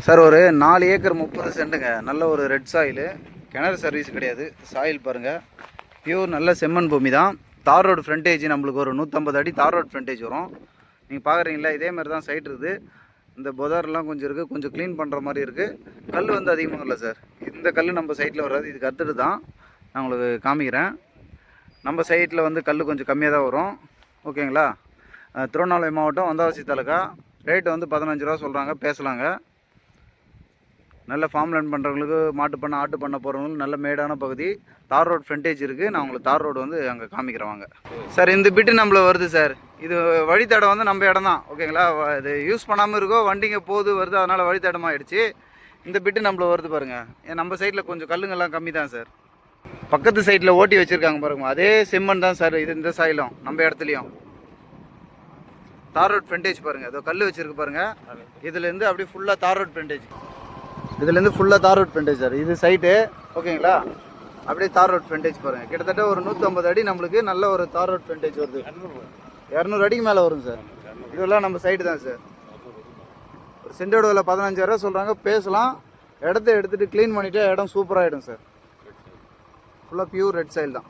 Sir ஒரு 4 acre 30 சென்ட்டுங்க. நல்ல ஒரு ரெட் சாயிலு, கிணறு சர்வீஸ் கிடையாது. சாயில் பாருங்கள், பியூர் நல்ல செம்மண் பூமி தான். தார் ரோடு ஃப்ரண்டேஜ் நம்மளுக்கு ஒரு 150 அடி தார் ரோடு ஃப்ரண்டேஜ் வரும். நீங்கள் பார்க்குறீங்களா, இதே மாதிரி தான் சைட் இருக்குது. இந்த புதாரெலாம் கொஞ்சம் இருக்குது, கொஞ்சம் க்ளீன் பண்ணுற மாதிரி இருக்குது. கல் வந்து அதிகமாக இல்லை சார். இந்த கல் நம்ம சைட்டில் வராது, இதுக்கு அடுத்தது தான் நான் உங்களுக்கு காமிக்கிறேன். நம்ம சைட்டில் வந்து கல் கொஞ்சம் கம்மியாக தான் வரும். ஓகேங்களா? திருவண்ணாமலை மாவட்டம் வந்தவாசி தாலுக்கா. ரேட்டு வந்து 15 ரூபா சொல்கிறாங்க, பேசலாங்க. நல்ல ஃபார்ம் லேண்ட் பண்ணுறவங்களுக்கு, மாட்டு பண்ண ஆட்டு பண்ண போகிறவங்களுக்கு நல்ல மேடான பகுதி. தார் ரோடு ஃப்ரண்டேஜ் இருக்குது. நான் உங்களுக்கு தார் ரோடு வந்து அங்கே காமிக்கிறேன் வாங்க. சார் இந்த பிட்டு நம்மள வருது சார். இது வழித்தடம் வந்து நம்ம இடம் தான். ஓகேங்களா? இது யூஸ் பண்ணாமல் இருக்கோ, வண்டிங்க போகுது வருது, அதனால் வழித்தடமாகிடுச்சு. இந்த பிட்டு நம்மள வருது பாருங்கள். ஏன் நம்ம சைட்டில் கொஞ்சம் கல்லுங்கள்லாம் கம்மி தான் சார். பக்கத்து சைட்டில் ஓட்டி வச்சுருக்காங்க பாருங்க, அதே செம்மண் தான் சார். இது இந்த சாயிலும் நம்ம இடத்துலையும் தார் ரோட் ஃப்ரண்டேஜ் பாருங்கள். இதோ கல் வச்சுருக்கு பாருங்கள். இதுலேருந்து அப்படியே ஃபுல்லாக தார் ரோட் ஃப்ரண்டேஜ். இதுலேருந்து ஃபுல்லாக தார் ரோட் ஃப்ரண்டேஜ் சார். இது சைட்டு. ஓகேங்களா? அப்படியே தார் ரோட் ஃப்ரண்டேஜ் பாருங்கள். கிட்டத்தட்ட ஒரு 150 அடி நம்மளுக்கு நல்ல ஒரு தார் ரோட் ஃப்ரண்டேஜ் வருது. 200 அடிக்கு மேலே வரும் சார். இதெல்லாம் நம்ம சைட்டு தான் சார். ஒரு சென்டோட விலை 15,000 சொல்கிறாங்க, பேசலாம். இடத்த எடுத்துகிட்டு க்ளீன் பண்ணிவிட்டு இடம் சூப்பராகிடும் சார். ஃபுல்லாக பியூர் ரெட் சாயில் தான்.